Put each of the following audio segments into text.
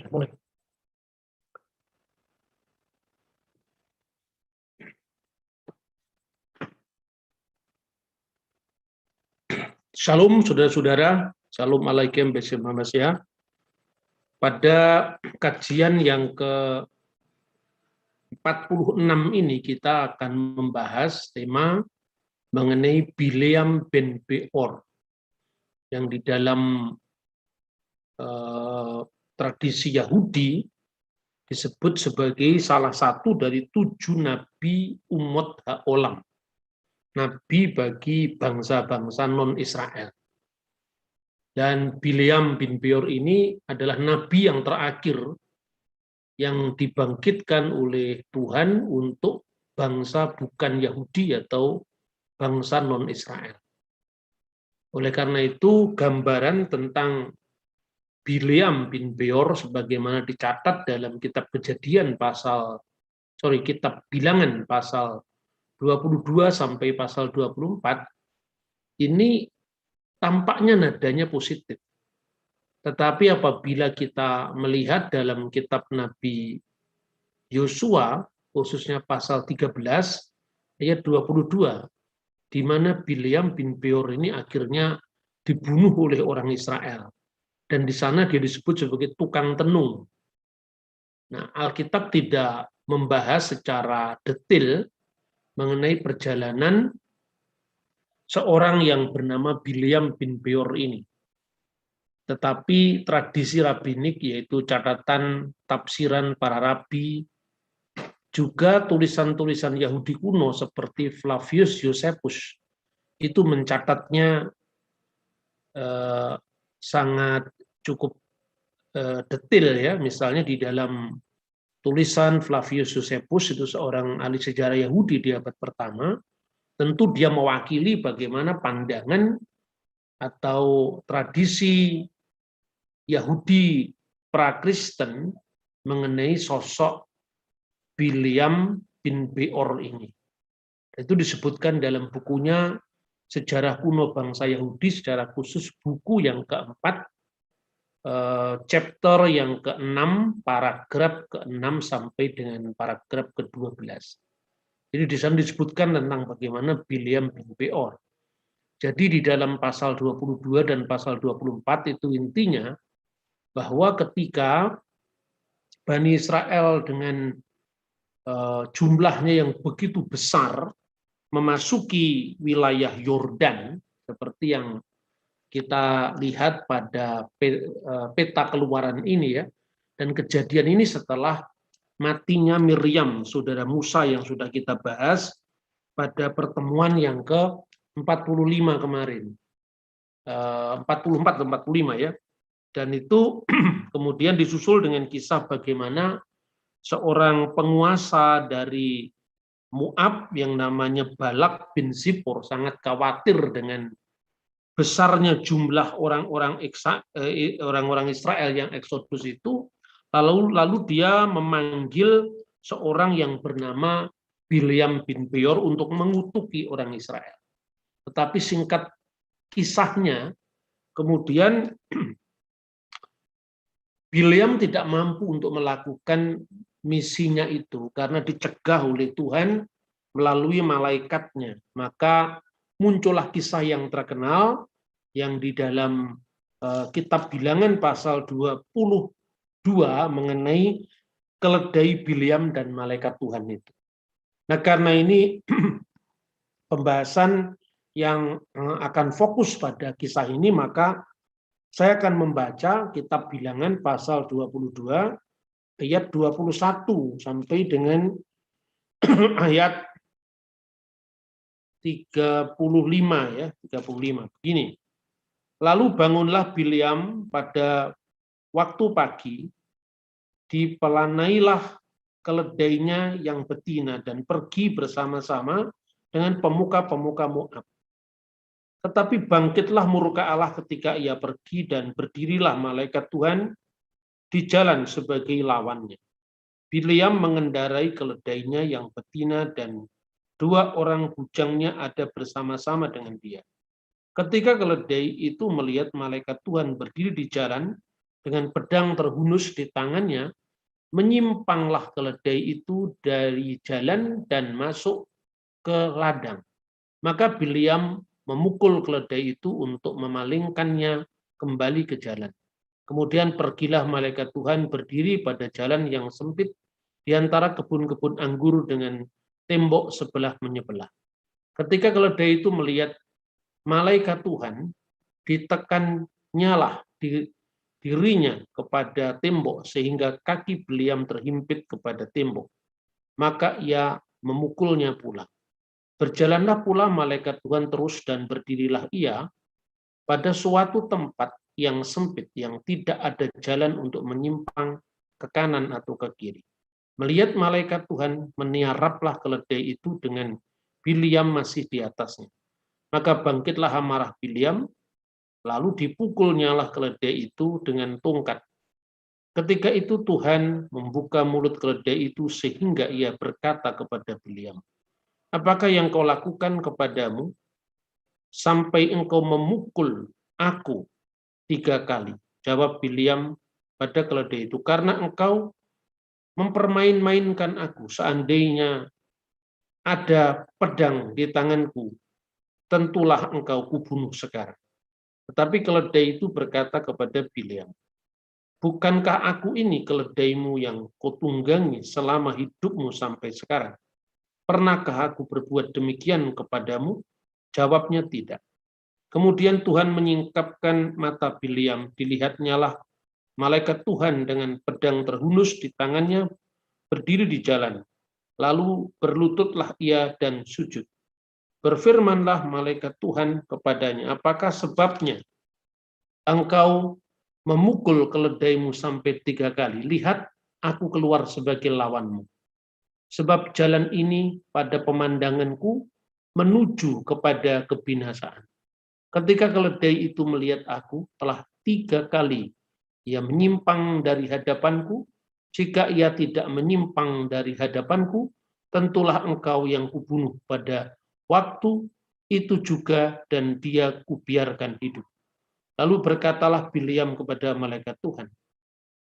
Mulai. Shalom saudara-saudara, Shalom alaikum Besem Hamasya. Pada kajian yang ke-46 ini kita akan membahas tema mengenai Bileam bin Beor yang di dalam tradisi Yahudi disebut sebagai salah satu dari 7 nabi umat haolam, nabi bagi bangsa-bangsa non-Israel. Dan Bileam bin Beor ini adalah nabi yang terakhir yang dibangkitkan oleh Tuhan untuk bangsa bukan Yahudi atau bangsa non-Israel. Oleh karena itu, gambaran tentang Bileam bin Beor sebagaimana dicatat dalam kitab kitab Bilangan pasal 22 sampai pasal 24, ini tampaknya nadanya positif. Tetapi apabila kita melihat dalam kitab Nabi Yosua, khususnya pasal 13 ayat 22, di mana Bileam bin Beor ini akhirnya dibunuh oleh orang Israel. Dan di sana dia disebut sebagai tukang tenung. Nah, Alkitab tidak membahas secara detail mengenai perjalanan seorang yang bernama Bileam bin Beor ini. Tetapi tradisi rabbinik, yaitu catatan tafsiran para rabi, juga tulisan-tulisan Yahudi kuno seperti Flavius Josephus, itu mencatatnya sangat cukup detail ya. Misalnya di dalam tulisan Flavius Josephus, itu seorang ahli sejarah Yahudi di abad pertama, tentu dia mewakili bagaimana pandangan atau tradisi Yahudi pra-Kristen mengenai sosok Bileam bin Beor ini. Itu disebutkan dalam bukunya Sejarah Kuno Bangsa Yahudi, secara khusus buku yang keempat, chapter yang ke-6, paragraf ke-6 sampai dengan paragraf ke-12. Jadi di sana disebutkan tentang bagaimana Bileam bin Beor. Jadi di dalam pasal 22 dan pasal 24 itu intinya bahwa ketika Bani Israel dengan jumlahnya yang begitu besar memasuki wilayah Yordan, seperti yang kita lihat pada peta keluaran ini ya, dan kejadian ini setelah matinya Miriam, saudara Musa yang sudah kita bahas pada pertemuan yang ke-45 kemarin, 44 atau 45 ya, dan itu kemudian disusul dengan kisah bagaimana seorang penguasa dari Moab yang namanya Balak bin Zippor sangat khawatir dengan besarnya jumlah orang-orang Israel yang eksodus itu, lalu dia memanggil seorang yang bernama Bileam bin Beor untuk mengutuki orang Israel. Tetapi singkat kisahnya, kemudian Bileam tidak mampu untuk melakukan misinya itu karena dicegah oleh Tuhan melalui malaikatnya. Maka muncullah kisah yang terkenal yang di dalam kitab Bilangan pasal 22 mengenai keledai Bileam dan malaikat Tuhan itu. Nah, karena ini pembahasan yang akan fokus pada kisah ini, maka saya akan membaca kitab Bilangan pasal 22 ayat 21 sampai dengan ayat 35 ya, 35. Begini. Lalu bangunlah Bileam pada waktu pagi, dipelanailah keledainya yang betina dan pergi bersama-sama dengan pemuka-pemuka Moab. Tetapi bangkitlah murka Allah ketika ia pergi dan berdirilah malaikat Tuhan di jalan sebagai lawannya. Bileam mengendarai keledainya yang betina dan 2 orang bujangnya ada bersama-sama dengan dia. Ketika keledai itu melihat malaikat Tuhan berdiri di jalan dengan pedang terhunus di tangannya, menyimpanglah keledai itu dari jalan dan masuk ke ladang. Maka Bileam memukul keledai itu untuk memalingkannya kembali ke jalan. Kemudian pergilah malaikat Tuhan berdiri pada jalan yang sempit di antara kebun-kebun anggur dengan tembok sebelah menyebelah. Ketika keledai itu melihat malaikat Tuhan, ditekannya lah dirinya kepada tembok sehingga kaki Bileam terhimpit kepada tembok. Maka ia memukulnya pula. Berjalanlah pula malaikat Tuhan terus dan berdirilah ia pada suatu tempat yang sempit yang tidak ada jalan untuk menyimpang ke kanan atau ke kiri. Melihat malaikat Tuhan, meniaraplah keledai itu dengan Bileam masih di atasnya. Maka bangkitlah amarah Bileam, lalu dipukulnyalah keledai itu dengan tongkat. Ketika itu Tuhan membuka mulut keledai itu sehingga ia berkata kepada Bileam, apakah yang kau lakukan kepadamu sampai engkau memukul aku 3 kali? Jawab Bileam pada keledai itu, karena engkau mempermain-mainkan aku. Seandainya ada pedang di tanganku, tentulah engkau kubunuh sekarang. Tetapi keledai itu berkata kepada Bileam, bukankah aku ini keledaimu yang kau tunggangi selama hidupmu sampai sekarang? Pernahkah aku berbuat demikian kepadamu? Jawabnya tidak. Kemudian Tuhan menyingkapkan mata Bileam, dilihatnyalah malaikat Tuhan dengan pedang terhunus di tangannya berdiri di jalan. Lalu berlututlah ia dan sujud. Berfirmanlah malaikat Tuhan kepadanya, apakah sebabnya engkau memukul keledaimu sampai 3 kali? Lihat, aku keluar sebagai lawanmu. Sebab jalan ini pada pemandanganku menuju kepada kebinasaan. Ketika keledai itu melihat aku, telah 3 kali ia menyimpang dari hadapanku. Jika ia tidak menyimpang dari hadapanku, tentulah engkau yang kubunuh pada waktu itu juga, dan dia kubiarkan hidup. Lalu berkatalah Bileam kepada malaikat Tuhan,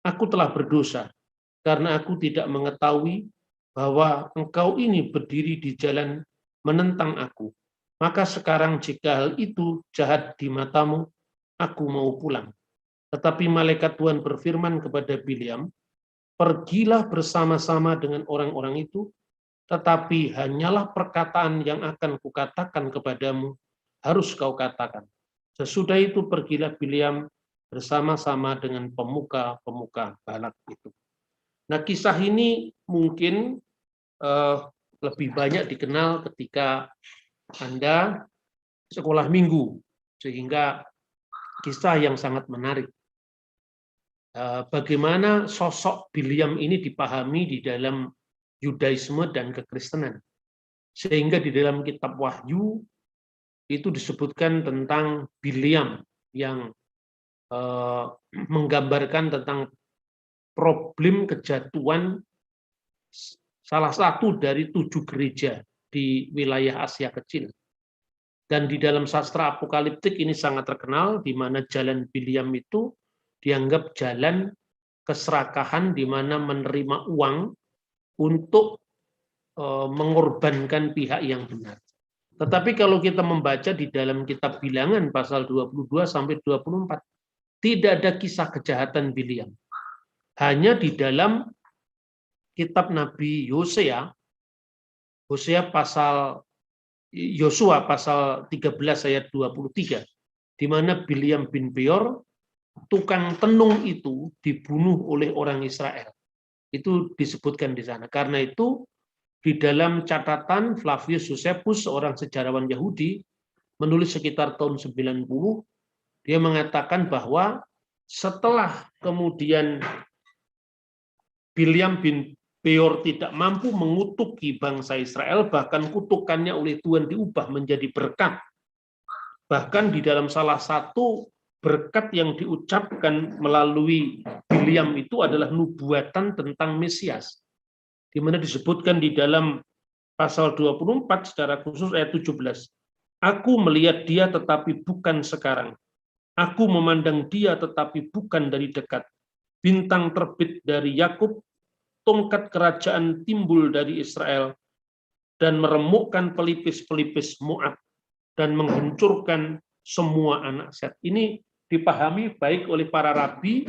aku telah berdosa, karena aku tidak mengetahui bahwa engkau ini berdiri di jalan menentang aku. Maka sekarang jika hal itu jahat di matamu, aku mau pulang. Tetapi malaikat Tuhan berfirman kepada Bileam, pergilah bersama-sama dengan orang-orang itu, tetapi hanyalah perkataan yang akan kukatakan kepadamu, harus kau katakan. Sesudah itu pergilah Bileam bersama-sama dengan pemuka-pemuka Balak itu. Nah, kisah ini mungkin lebih banyak dikenal ketika Anda sekolah minggu, sehingga kisah yang sangat menarik. Bagaimana sosok Bileam ini dipahami di dalam Yudaisme dan kekristenan. Sehingga di dalam kitab Wahyu itu disebutkan tentang Bileam yang menggambarkan tentang problem kejatuhan salah satu dari 7 gereja di wilayah Asia Kecil. Dan di dalam sastra apokaliptik ini sangat terkenal, di mana jalan Bileam itu dianggap jalan keserakahan, di mana menerima uang untuk mengorbankan pihak yang benar. Tetapi kalau kita membaca di dalam kitab Bilangan pasal 22 sampai 24, tidak ada kisah kejahatan Bileam. Hanya di dalam kitab Nabi Yosua pasal 13 ayat 23, di mana Bileam bin Beor, tukang tenung itu, dibunuh oleh orang Israel. Itu disebutkan di sana. Karena itu di dalam catatan Flavius Josephus, seorang sejarawan Yahudi, menulis sekitar tahun 90, dia mengatakan bahwa setelah kemudian Bileam bin Beor tidak mampu mengutuki bangsa Israel, bahkan kutukannya oleh Tuhan diubah menjadi berkat. Bahkan di dalam salah satu berkat yang diucapkan melalui Bileam itu adalah nubuatan tentang Mesias, di mana disebutkan di dalam pasal 24 secara khusus ayat 17. Aku melihat dia tetapi bukan sekarang. Aku memandang dia tetapi bukan dari dekat. bintang terbit dari Yakub, tongkat kerajaan timbul dari Israel, dan meremukkan pelipis-pelipis Moab, dan menghancurkan semua anak Set. Ini dipahami baik oleh para rabi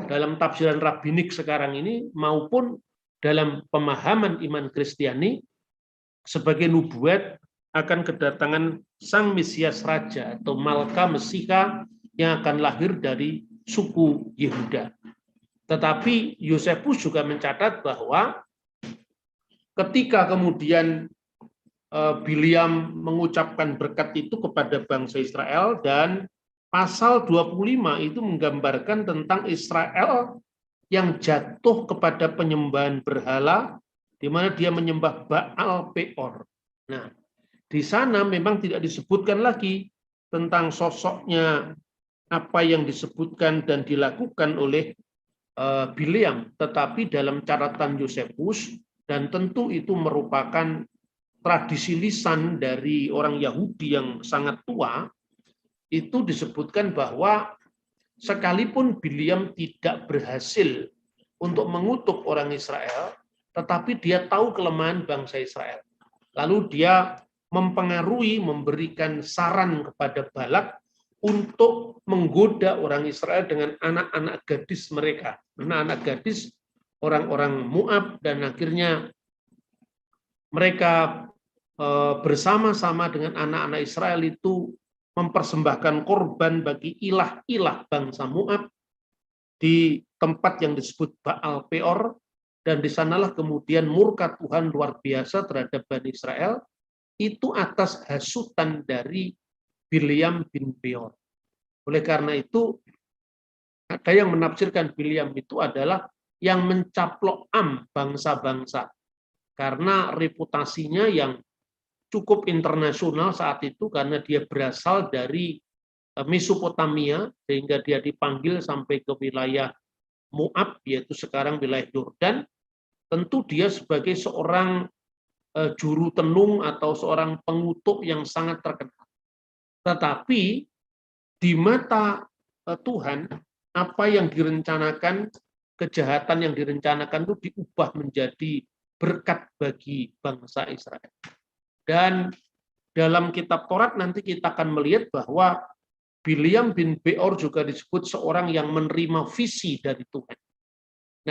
dalam tafsiran rabbinik sekarang ini, maupun dalam pemahaman iman Kristiani sebagai nubuat akan kedatangan Sang Mesias Raja atau Malka Mesiha yang akan lahir dari suku Yehuda. Tetapi Yosefus juga mencatat bahwa ketika kemudian Bileam mengucapkan berkat itu kepada bangsa Israel, dan pasal 25 itu menggambarkan tentang Israel yang jatuh kepada penyembahan berhala, di mana dia menyembah Baal Peor. Nah, di sana memang tidak disebutkan lagi tentang sosoknya apa yang disebutkan dan dilakukan oleh Bileam, tetapi dalam catatan Yosefus, dan tentu itu merupakan tradisi lisan dari orang Yahudi yang sangat tua, itu disebutkan bahwa sekalipun Bileam tidak berhasil untuk mengutuk orang Israel, tetapi dia tahu kelemahan bangsa Israel. Lalu dia mempengaruhi, memberikan saran kepada Balak untuk menggoda orang Israel dengan anak-anak gadis mereka. Anak-anak gadis orang-orang Moab, dan akhirnya mereka bersama-sama dengan anak-anak Israel itu mempersembahkan korban bagi ilah-ilah bangsa Moab di tempat yang disebut Baal Peor, dan di sanalah kemudian murka Tuhan luar biasa terhadap Bani Israel, itu atas hasutan dari Bileam bin Beor. Oleh karena itu, ada yang menafsirkan Bileam itu adalah yang mencaplok bangsa-bangsa, karena reputasinya yang cukup internasional saat itu, karena dia berasal dari Mesopotamia, sehingga dia dipanggil sampai ke wilayah Moab, yaitu sekarang wilayah Yordan. Tentu dia sebagai seorang juru tenung atau seorang pengutuk yang sangat terkenal. Tetapi di mata Tuhan, apa yang direncanakan, kejahatan yang direncanakan itu diubah menjadi berkat bagi bangsa Israel. Dan dalam kitab Taurat nanti kita akan melihat bahwa Bileam bin Beor juga disebut seorang yang menerima visi dari Tuhan.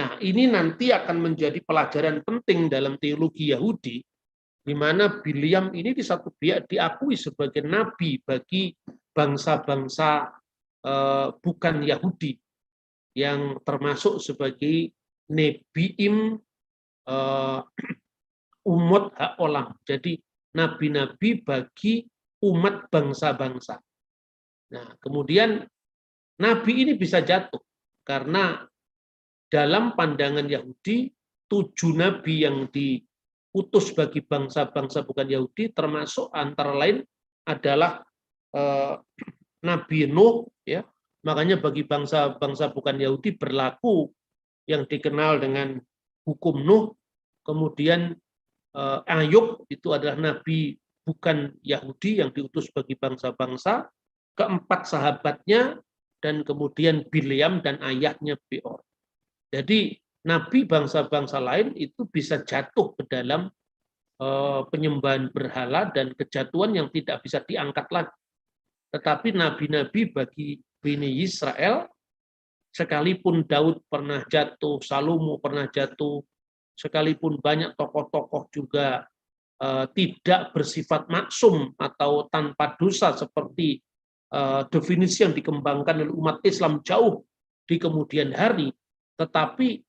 Nah, ini nanti akan menjadi pelajaran penting dalam teologi Yahudi, di mana Bileam ini di satu pihak diakui sebagai nabi bagi bangsa-bangsa bukan Yahudi, yang termasuk sebagai nebiim umot ha'olam. Jadi nabi-nabi bagi umat bangsa-bangsa. Nah, kemudian nabi ini bisa jatuh karena dalam pandangan Yahudi, 7 nabi yang diutus bagi bangsa-bangsa bukan Yahudi, termasuk antara lain adalah Nabi Nuh, ya. Makanya bagi bangsa-bangsa bukan Yahudi berlaku yang dikenal dengan hukum Nuh. Kemudian Ayub itu adalah nabi bukan Yahudi yang diutus bagi bangsa-bangsa. Keempat sahabatnya, dan kemudian Bileam dan ayahnya Beor. Jadi nabi bangsa-bangsa lain itu bisa jatuh ke dalam penyembahan berhala dan kejatuhan yang tidak bisa diangkat lagi. Tetapi nabi-nabi bagi Bani Israel, sekalipun Daud pernah jatuh, Salomo pernah jatuh, sekalipun banyak tokoh-tokoh juga tidak bersifat maksum atau tanpa dosa seperti definisi yang dikembangkan oleh umat Islam jauh di kemudian hari, tetapi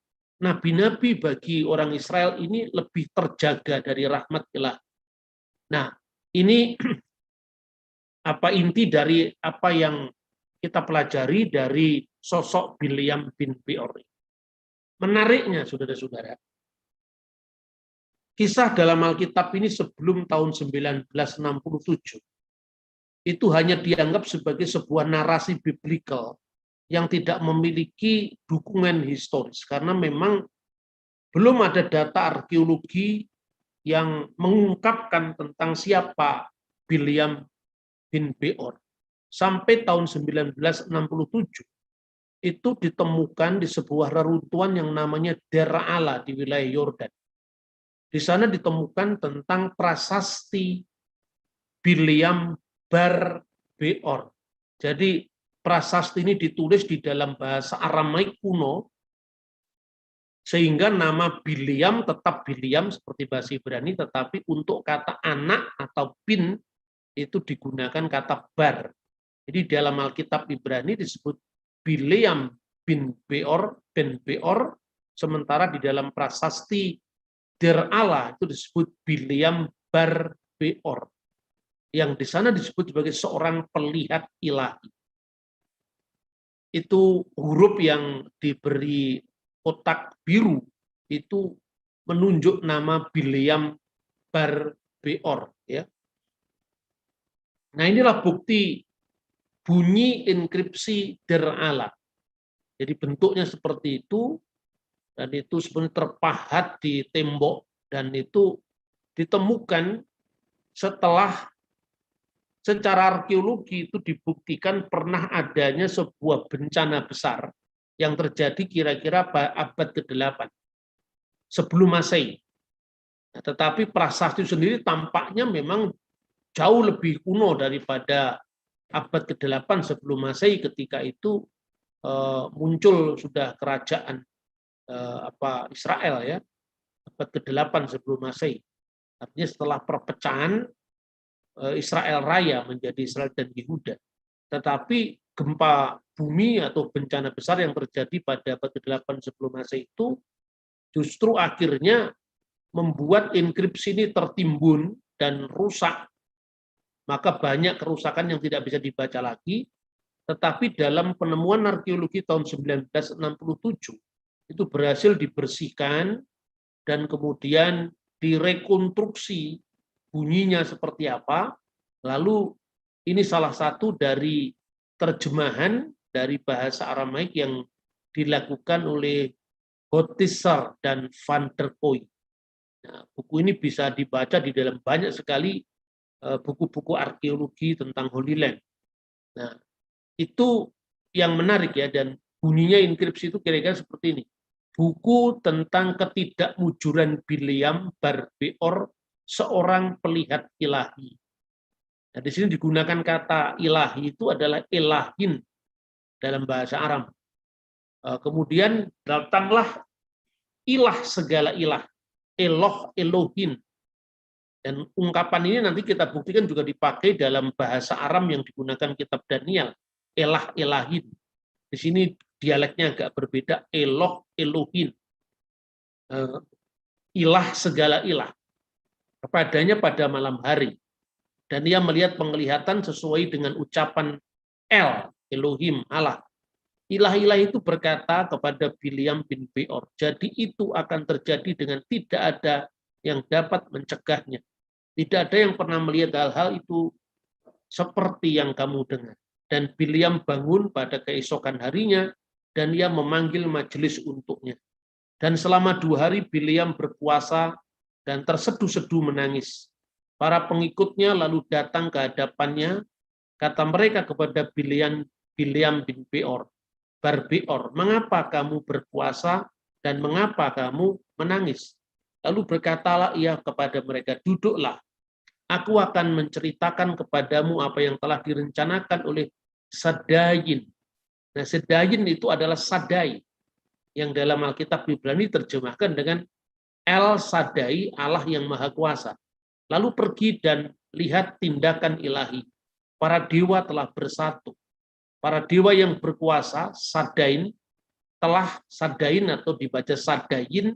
nabi-nabi bagi orang Israel ini lebih terjaga dari rahmat ilahi. Nah, ini apa inti dari apa yang kita pelajari dari sosok Bileam bin Beor. Menariknya, saudara-saudara, kisah dalam Alkitab ini sebelum tahun 1967 itu hanya dianggap sebagai sebuah narasi biblikal yang tidak memiliki dukungan historis, karena memang belum ada data arkeologi yang mengungkapkan tentang siapa Bileam bin Beor. Sampai tahun 1967 itu ditemukan di sebuah reruntuhan yang namanya Der Ala di wilayah Yordan. Di sana ditemukan tentang prasasti Bileam Bar Beor. Jadi prasasti ini ditulis di dalam bahasa Aramaik kuno, sehingga nama Bileam tetap Bileam seperti bahasa Ibrani, tetapi untuk kata anak atau bin itu digunakan kata bar. Jadi dalam Alkitab Ibrani disebut Bileam bin Beor, sementara di dalam prasasti Der Ala itu disebut Bileam Bar Beor, yang di sana disebut sebagai seorang pelihat ilahi. Itu huruf yang diberi kotak biru itu menunjuk nama Bileam Bar Beor, ya. Nah, inilah bukti bunyi inskripsi Der Ala. Jadi bentuknya seperti itu, dan itu sebenarnya terpahat di tembok, dan itu ditemukan setelah secara arkeologi itu dibuktikan pernah adanya sebuah bencana besar yang terjadi kira-kira abad ke-8 sebelum Masehi. Nah, tetapi prasasti sendiri tampaknya memang jauh lebih kuno daripada abad ke-8 sebelum Masehi. Ketika itu muncul sudah kerajaan Israel, ya, abad ke-8 sebelum Masehi. Artinya setelah perpecahan Israel Raya menjadi Israel dan Yehuda. Tetapi gempa bumi atau bencana besar yang terjadi pada abad ke-8 sebelum Masehi itu justru akhirnya membuat inskripsi ini tertimbun dan rusak. Maka banyak kerusakan yang tidak bisa dibaca lagi. Tetapi dalam penemuan arkeologi tahun 1967, itu berhasil dibersihkan dan kemudian direkonstruksi bunyinya seperti apa. Lalu ini salah satu dari terjemahan dari bahasa Aramaik yang dilakukan oleh Hotisser dan Van der Kooi. Nah, buku ini bisa dibaca di dalam banyak sekali buku-buku arkeologi tentang Holy Land. Nah, itu yang menarik, ya, dan bunyinya inskripsi itu kira-kira seperti ini. Buku tentang ketidakmujuran Bileam Bar Beor, seorang pelihat ilahi. Nah, di sini digunakan kata ilahi itu adalah elahin dalam bahasa Aram. Kemudian datanglah ilah segala ilah, Eloh Elohim. Dan ungkapan ini nanti kita buktikan juga dipakai dalam bahasa Aram yang digunakan kitab Daniel, elah elahin. Di sini dialeknya agak berbeda, Eloh Elohim, ilah segala ilah, kepadanya pada malam hari. Dan ia melihat penglihatan sesuai dengan ucapan El, Elohim, Allah. Ilah-ilah itu berkata kepada Bileam bin Beor, jadi itu akan terjadi dengan tidak ada yang dapat mencegahnya. Tidak ada yang pernah melihat hal-hal itu seperti yang kamu dengar. Dan Bileam bangun pada keesokan harinya, dan ia memanggil majelis untuknya. Dan selama 2 hari Bileam berpuasa dan terseduh-seduh menangis. Para pengikutnya lalu datang ke hadapannya, kata mereka kepada Bileam bin Beor, Bar Beor, mengapa kamu berpuasa dan mengapa kamu menangis? Lalu berkatalah ia kepada mereka, duduklah. Aku akan menceritakan kepadamu apa yang telah direncanakan oleh Sadayin. Nah, Sadayin itu adalah Sadai, yang dalam Alkitab Ibrani terjemahkan dengan El Sadai, Allah yang Maha Kuasa. Lalu pergi dan lihat tindakan ilahi. Para dewa telah bersatu. Para dewa yang berkuasa, Sadain atau dibaca Sadayin,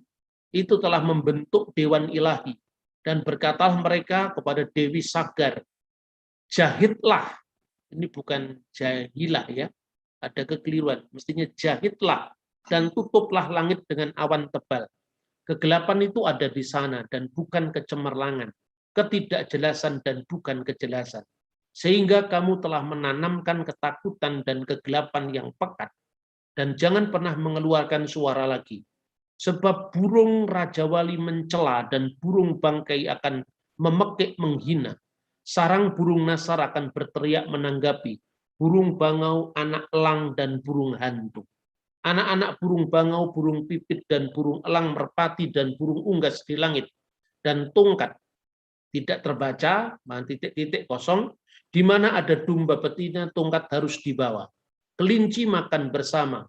itu telah membentuk dewan ilahi. Dan berkatalah mereka kepada Dewi Sagar, jahitlah, ini bukan jahilah, ya, ada kekeliruan, mestinya jahitlah dan tutuplah langit dengan awan tebal. Kegelapan itu ada di sana dan bukan kecemerlangan, ketidakjelasan dan bukan kejelasan. Sehingga kamu telah menanamkan ketakutan dan kegelapan yang pekat, dan jangan pernah mengeluarkan suara lagi. Sebab burung Raja Wali mencela dan burung bangkai akan memekik menghina. Sarang burung nasar akan berteriak menanggapi. burung bangau, anak elang, dan burung hantu. Anak-anak burung bangau, burung pipit, dan burung elang, merpati, dan burung unggas di langit, dan tongkat. Tidak terbaca, titik-titik kosong, di mana ada domba betina, tongkat harus dibawa. Kelinci makan bersama,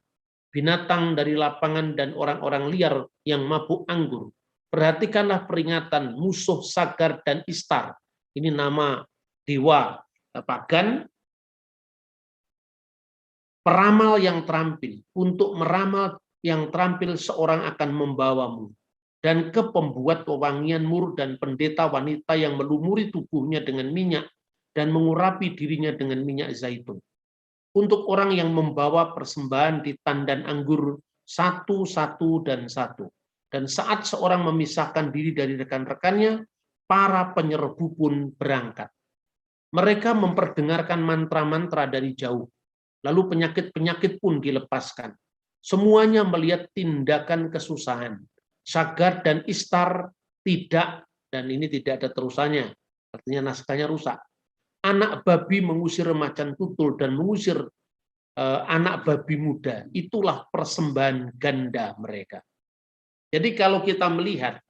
binatang dari lapangan dan orang-orang liar yang mabuk anggur. Perhatikanlah peringatan musuh Sagar dan Istar. Ini nama dewa pagan, peramal yang terampil. Untuk meramal yang terampil seorang akan membawamu. Dan ke pembuat wewangian mur dan pendeta wanita yang melumuri tubuhnya dengan minyak dan mengurapi dirinya dengan minyak zaitun. Untuk orang yang membawa persembahan di tandan anggur satu. Dan saat seorang memisahkan diri dari rekan-rekannya, para penyerbu pun berangkat. Mereka memperdengarkan mantra-mantra dari jauh. Lalu penyakit-penyakit pun dilepaskan. Semuanya melihat tindakan kesusahan. Sagar dan Istar tidak, dan ini tidak ada terusannya, artinya naskahnya rusak. Anak babi mengusir macan tutul dan mengusir anak babi muda. Itulah persembahan ganda mereka. Jadi kalau kita melihat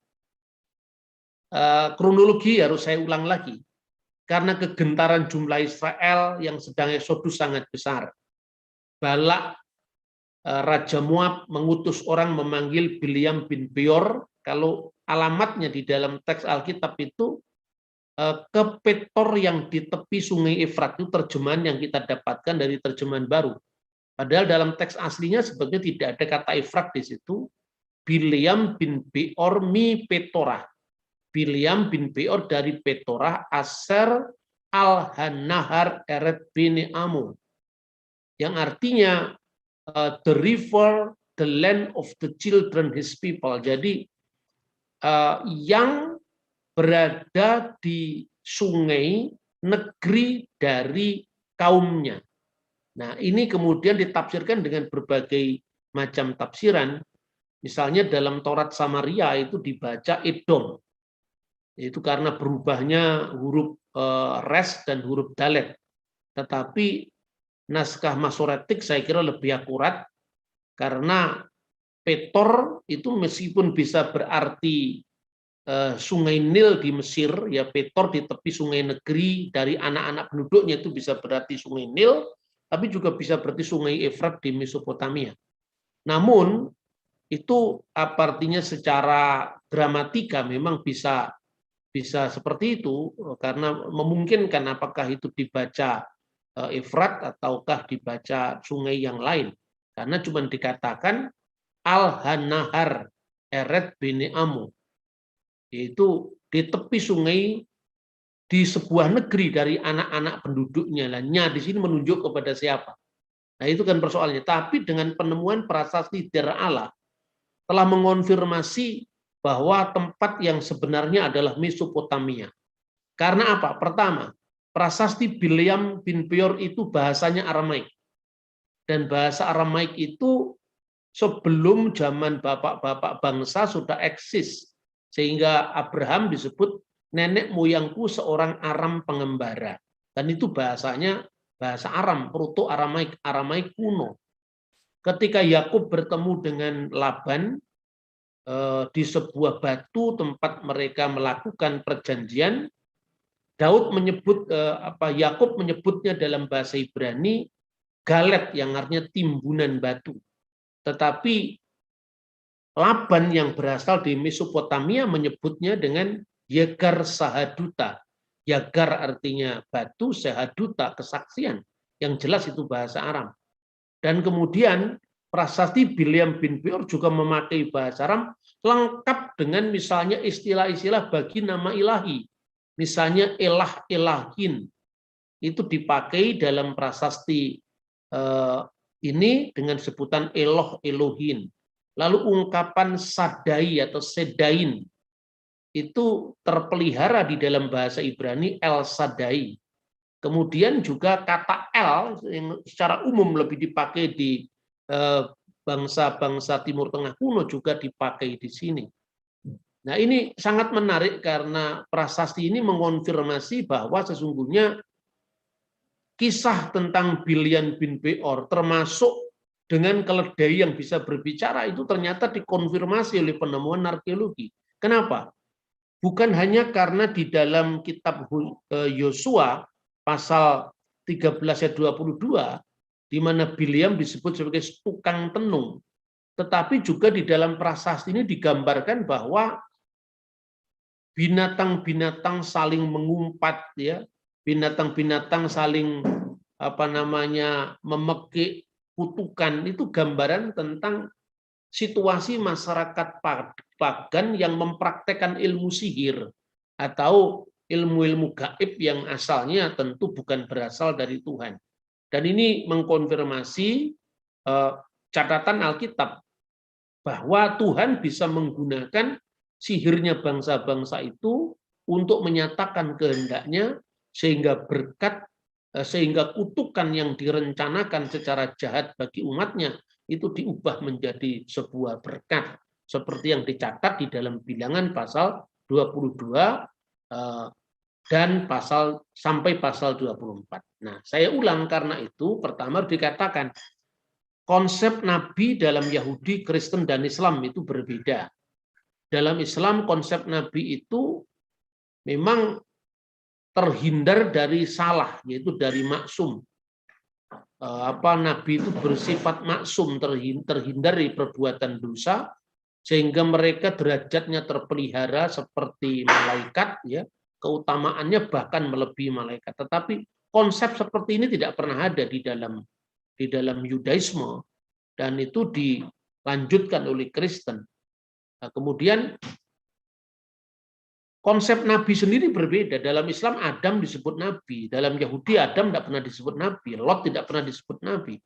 kronologi harus saya ulang lagi. Karena kegentaran jumlah Israel yang sedang eksodus sangat besar. Balak Raja Moab mengutus orang memanggil Bileam bin Beor. Kalau alamatnya di dalam teks Alkitab itu ke Petor yang di tepi sungai Efrat, itu terjemahan yang kita dapatkan dari terjemahan baru. Padahal dalam teks aslinya sebenarnya tidak ada kata Efrat di situ. Bileam bin Beor mi Petorah. Bileam bin Beor dari Petorah, Aser al-Hanahar eret bini Amun. Yang artinya the river, the land of the children, his people. Jadi yang berada di sungai, negeri dari kaumnya. Nah, ini kemudian ditafsirkan dengan berbagai macam tafsiran. Misalnya dalam Taurat Samaria itu dibaca Edom. Itu karena berubahnya huruf res dan huruf dalet. Tetapi naskah Masoretik saya kira lebih akurat karena Petor itu meskipun bisa berarti sungai Nil di Mesir, ya Petor di tepi sungai negeri dari anak-anak penduduknya itu bisa berarti sungai Nil, tapi juga bisa berarti sungai Efrat di Mesopotamia. Namun itu artinya secara gramatika memang bisa seperti itu karena memungkinkan apakah itu dibaca Efrat ataukah dibaca sungai yang lain. Karena cuma dikatakan Al-Hanahar eret bini Amu, yaitu di tepi sungai di sebuah negeri dari anak-anak penduduknya. Nya di sini menunjuk kepada siapa? Nah itu kan persoalannya. Tapi dengan penemuan prasasti Dar Allah telah mengonfirmasi bahwa tempat yang sebenarnya adalah Mesopotamia. Karena apa? Pertama, prasasti Bileam bin Beor itu bahasanya Aramaik. Dan bahasa Aramaik itu sebelum zaman bapak-bapak bangsa sudah eksis. Sehingga Abraham disebut nenek moyangku seorang Aram pengembara. Dan itu bahasanya bahasa Aram, Proto-Aramaik, Aramaik kuno. Ketika Yakub bertemu dengan Laban di sebuah batu tempat mereka melakukan perjanjian, Daud menyebut Yakub menyebutnya dalam bahasa Ibrani galet yang artinya timbunan batu. Tetapi Laban yang berasal di Mesopotamia menyebutnya dengan Yegar Sahaduta. Yagar artinya batu, Sahaduta kesaksian. Yang jelas itu bahasa Aram. Dan kemudian prasasti Bileam bin Beor juga memakai bahasa Aram lengkap dengan misalnya istilah-istilah bagi nama ilahi. Misalnya elah elahin. Itu dipakai dalam prasasti ini dengan sebutan Eloh Elohin. Lalu ungkapan sadai atau sedain itu terpelihara di dalam bahasa Ibrani El Sadai. Kemudian juga kata El yang secara umum lebih dipakai di bangsa-bangsa Timur Tengah kuno juga dipakai di sini. Nah ini sangat menarik karena prasasti ini mengonfirmasi bahwa sesungguhnya kisah tentang Bilyan bin Beor, termasuk dengan keledai yang bisa berbicara, itu ternyata dikonfirmasi oleh penemuan arkeologi. Kenapa? Bukan hanya karena di dalam kitab Yosua pasal 13 ayat 22, di mana Bileam disebut sebagai tukang tenung, tetapi juga di dalam prasasti ini digambarkan bahwa binatang-binatang saling mengumpat, ya, binatang-binatang saling memekik kutukan, itu gambaran tentang situasi masyarakat pagan yang mempraktekkan ilmu sihir atau ilmu-ilmu gaib yang asalnya tentu bukan berasal dari Tuhan. Dan ini mengkonfirmasi catatan Alkitab bahwa Tuhan bisa menggunakan sihirnya bangsa-bangsa itu untuk menyatakan kehendaknya, sehingga sehingga kutukan yang direncanakan secara jahat bagi umatnya itu diubah menjadi sebuah berkat, seperti yang dicatat di dalam Bilangan pasal 22 dan sampai pasal 24. Nah, saya ulang karena itu pertama dikatakan konsep nabi dalam Yahudi, Kristen, dan Islam itu berbeda. Dalam Islam konsep nabi itu memang terhindar dari salah, yaitu dari maksum. Nabi itu bersifat maksum, terhindar dari perbuatan dosa, sehingga mereka derajatnya terpelihara seperti malaikat, ya, keutamaannya bahkan melebihi malaikat. Tetapi konsep seperti ini tidak pernah ada di dalam Yudaisme, dan itu dilanjutkan oleh Kristen. Nah, kemudian konsep nabi sendiri berbeda. Dalam Islam Adam disebut nabi, dalam Yahudi Adam tidak pernah disebut nabi, Lot tidak pernah disebut nabi.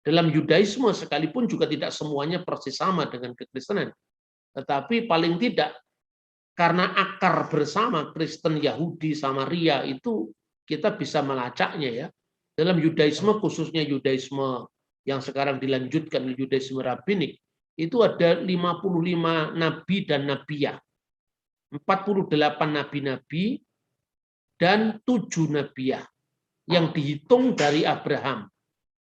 Dalam Yudaisme sekalipun juga tidak semuanya persis sama dengan kekristenan. Tetapi paling tidak karena akar bersama Kristen, Yahudi, Samaria itu kita bisa melacaknya, ya. Dalam Yudaisme, khususnya Yudaisme yang sekarang dilanjutkan Yudaisme rabbinik, itu ada 55 nabi dan nabiyah. 48 nabi-nabi dan 7 nabiyah yang dihitung dari Abraham.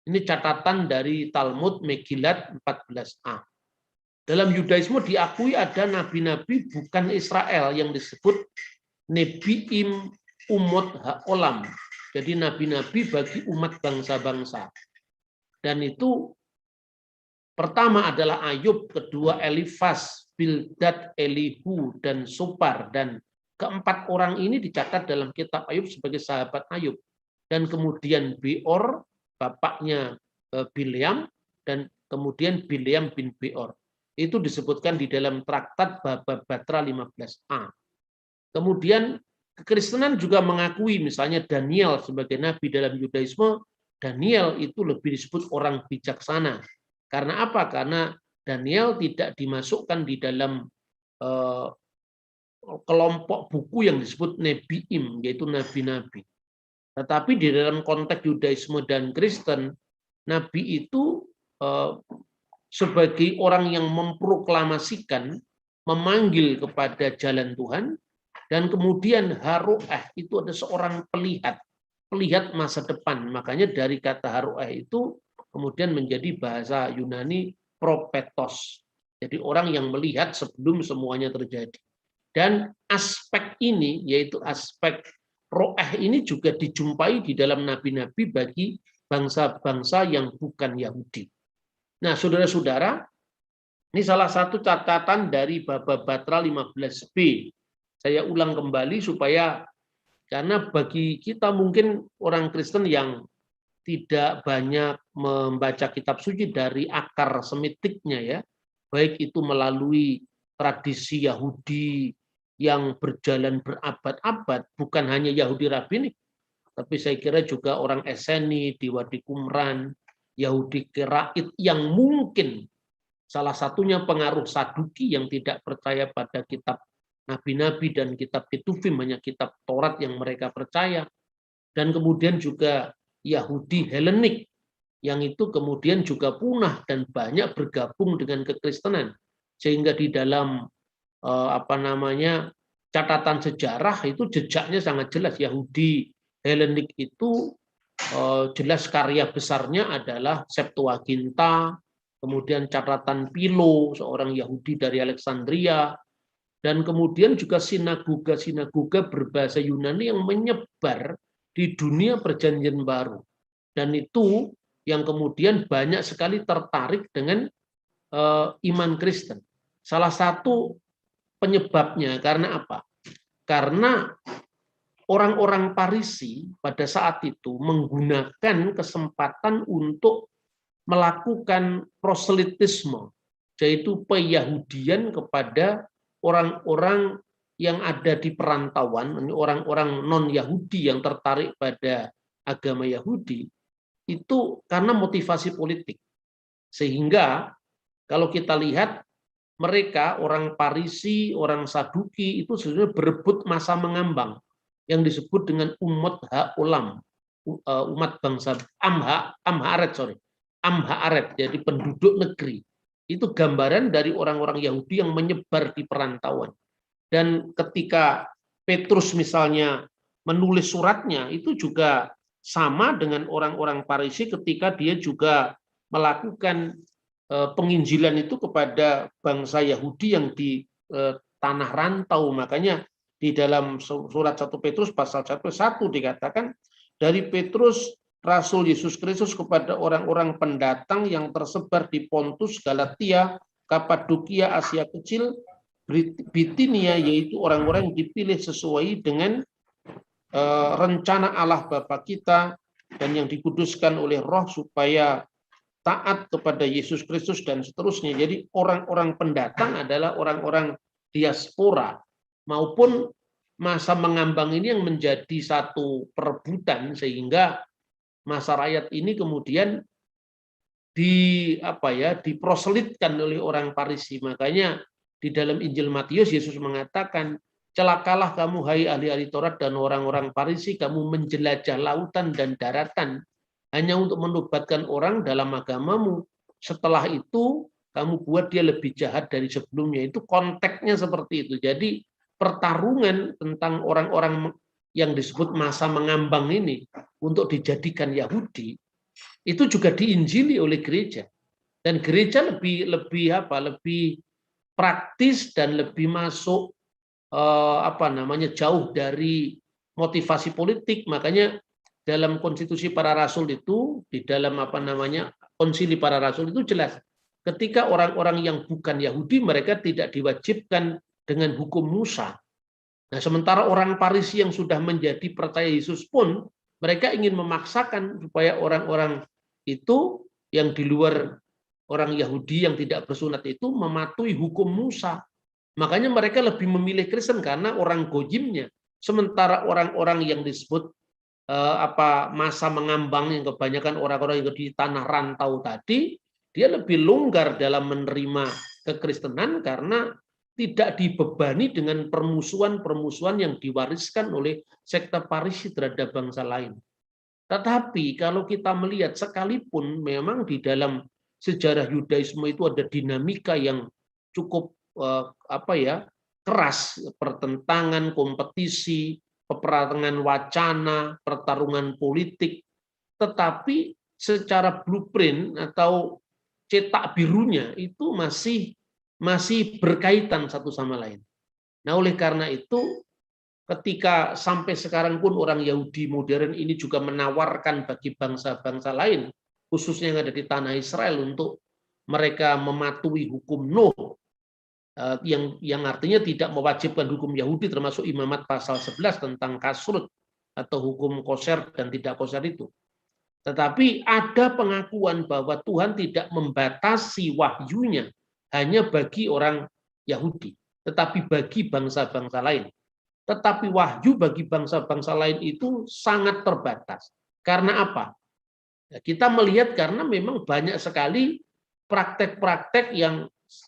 Ini catatan dari Talmud Megilat 14a. Dalam Yudaisme diakui ada nabi-nabi bukan Israel yang disebut Nebiim Umot Ha'olam. Jadi nabi-nabi bagi umat bangsa-bangsa. Dan itu pertama adalah Ayub, kedua Elifas, Bildad, Elihu, dan Sopar. Dan keempat orang ini dicatat dalam kitab Ayub sebagai sahabat Ayub. Dan kemudian Beor, bapaknya Bileam, dan kemudian Bileam bin Beor. Itu disebutkan di dalam traktat Baba Batra 15a. Kemudian kekristenan juga mengakui misalnya Daniel sebagai nabi. Dalam Yudaisme, Daniel itu lebih disebut orang bijaksana. Karena apa? Karena Daniel tidak dimasukkan di dalam kelompok buku yang disebut Nebiim, yaitu nabi-nabi. Tetapi di dalam konteks Yudaisme dan Kristen, nabi itu sebagai orang yang memproklamasikan, memanggil kepada jalan Tuhan, dan kemudian haroeh itu ada seorang pelihat masa depan. Makanya dari kata haroeh itu kemudian menjadi bahasa Yunani propetos. Jadi orang yang melihat sebelum semuanya terjadi. Dan aspek ini, yaitu aspek roeh ini juga dijumpai di dalam nabi-nabi bagi bangsa-bangsa yang bukan Yahudi. Nah, saudara-saudara, ini salah satu catatan dari Baba Batra 15b. Saya ulang kembali supaya, karena bagi kita mungkin orang Kristen yang tidak banyak membaca kitab suci dari akar semitiknya, ya, baik itu melalui tradisi Yahudi yang berjalan berabad-abad, bukan hanya Yahudi rabbinik, tapi saya kira juga orang Esseni, di Wadi Qumran, Yahudi Karaid, yang mungkin salah satunya pengaruh Saduki yang tidak percaya pada kitab nabi-nabi dan kitab Ketuvim, hanya kitab Taurat yang mereka percaya. Dan kemudian juga Yahudi Helenik yang itu kemudian juga punah dan banyak bergabung dengan kekristenan, sehingga di dalam catatan sejarah itu jejaknya sangat jelas. Yahudi Helenik itu jelas karya besarnya adalah Septuaginta, kemudian catatan Philo, seorang Yahudi dari Alexandria, dan kemudian juga sinagoga-sinagoga berbahasa Yunani yang menyebar di dunia Perjanjian Baru. Dan itu yang kemudian banyak sekali tertarik dengan iman Kristen. Salah satu penyebabnya karena apa? Karena orang-orang Parisi pada saat itu menggunakan kesempatan untuk melakukan proselitisme, yaitu peyahudian kepada orang-orang yang ada di perantauan, orang-orang non-Yahudi yang tertarik pada agama Yahudi, itu karena motivasi politik. Sehingga kalau kita lihat mereka, orang Parisi, orang Saduki, itu sebenarnya berebut masa mengambang yang disebut dengan umat ha'ulam, umat bangsa Amhaaret, jadi penduduk negeri. Itu gambaran dari orang-orang Yahudi yang menyebar di perantauan. Dan ketika Petrus misalnya menulis suratnya, itu juga sama dengan orang-orang Parisi ketika dia juga melakukan penginjilan itu kepada bangsa Yahudi yang di tanah rantau. Makanya di dalam surat 1 Petrus pasal 1 dikatakan, dari Petrus Rasul Yesus Kristus kepada orang-orang pendatang yang tersebar di Pontus, Galatia, Kapadokia, Asia Kecil, Bitinia, yaitu orang-orang yang dipilih sesuai dengan rencana Allah Bapa kita dan yang dikuduskan oleh Roh supaya taat kepada Yesus Kristus dan seterusnya. Jadi orang-orang pendatang adalah orang-orang diaspora maupun masa mengambang ini yang menjadi satu perebutan sehingga masa rakyat ini kemudian diproselitkan oleh orang Parisi. Makanya di dalam Injil Matius Yesus mengatakan, celakalah kamu hai ahli-ahli Taurat dan orang-orang Parisi, kamu menjelajah lautan dan daratan hanya untuk menobatkan orang dalam agamamu. Setelah itu kamu buat dia lebih jahat dari sebelumnya. Itu konteksnya seperti itu. Jadi pertarungan tentang orang-orang yang disebut masa mengambang ini untuk dijadikan Yahudi itu juga diinjili oleh gereja. Dan gereja lebih praktis dan lebih masuk jauh dari motivasi politik. Makanya dalam konstitusi para rasul itu, di dalam konsili para rasul itu jelas, ketika orang-orang yang bukan Yahudi mereka tidak diwajibkan dengan hukum Musa. Nah, sementara orang Parisi yang sudah menjadi percaya Yesus pun mereka ingin memaksakan supaya orang-orang itu yang di luar orang Yahudi yang tidak bersunat itu mematuhi hukum Musa. Makanya mereka lebih memilih Kristen karena orang Gojimnya. Sementara orang-orang yang disebut masa mengambang yang kebanyakan orang-orang yang di tanah rantau tadi, dia lebih longgar dalam menerima kekristenan karena tidak dibebani dengan permusuhan-permusuhan yang diwariskan oleh sekte Parisi terhadap bangsa lain. Tetapi kalau kita melihat sekalipun memang di dalam sejarah Yudaisme itu ada dinamika yang cukup keras, pertentangan, kompetisi, peperangan wacana, pertarungan politik, tetapi secara blueprint atau cetak birunya itu masih berkaitan satu sama lain. Nah, oleh karena itu ketika sampai sekarang pun orang Yahudi modern ini juga menawarkan bagi bangsa-bangsa lain, khususnya yang ada di tanah Israel, untuk mereka mematuhi hukum Nuh, yang artinya tidak mewajibkan hukum Yahudi, termasuk Imamat pasal 11 tentang kasrut atau hukum koser dan tidak koser itu. Tetapi ada pengakuan bahwa Tuhan tidak membatasi wahyunya hanya bagi orang Yahudi, tetapi bagi bangsa-bangsa lain. Tetapi wahyu bagi bangsa-bangsa lain itu sangat terbatas. Karena apa? Kita melihat karena memang banyak sekali praktek-praktek yang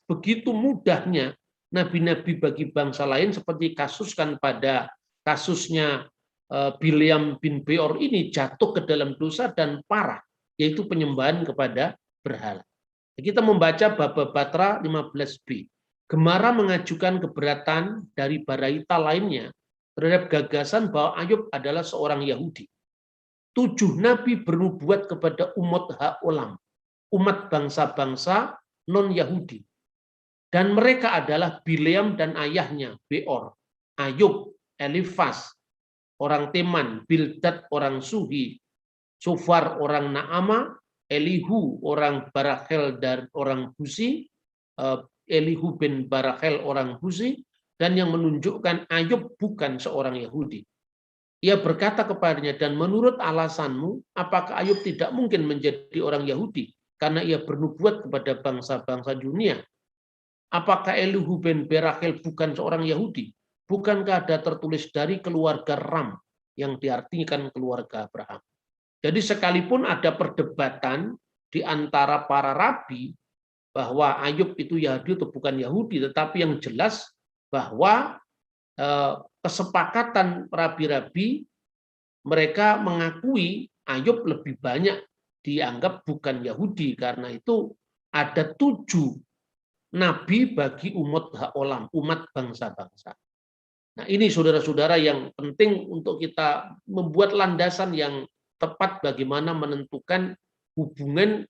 begitu mudahnya nabi-nabi bagi bangsa lain, seperti kasuskan pada kasusnya Bileam bin Beor ini jatuh ke dalam dosa dan parah, yaitu penyembahan kepada berhala. Kita membaca Baba Batra 15b. Gemara mengajukan keberatan dari Baraita lainnya terhadap gagasan bahwa Ayub adalah seorang Yahudi. 7 nabi bernubuat kepada umat haolam, umat bangsa-bangsa non-Yahudi. Dan mereka adalah Bileam dan ayahnya, Beor, Ayub, Elifas, orang Teman, Bildad, orang Suhi, Sofar, orang Naama, Elihu, orang Barakhel dan orang Buzi, Elihu bin Barakhel, orang Buzi, dan yang menunjukkan Ayub bukan seorang Yahudi. Ia berkata kepadanya, dan menurut alasanmu, apakah Ayub tidak mungkin menjadi orang Yahudi? Karena ia bernubuat kepada bangsa-bangsa dunia. Apakah Elihu bin Barakhel bukan seorang Yahudi? Bukankah ada tertulis dari keluarga Ram, yang diartikan keluarga Abraham? Jadi sekalipun ada perdebatan di antara para rabi, bahwa Ayub itu Yahudi atau bukan Yahudi, tetapi yang jelas bahwa kesepakatan rabi-rabi mereka mengakui Ayub lebih banyak dianggap bukan Yahudi, karena itu ada 7 nabi bagi umat haolam, umat bangsa-bangsa. Nah ini saudara-saudara yang penting untuk kita membuat landasan yang tepat bagaimana menentukan hubungan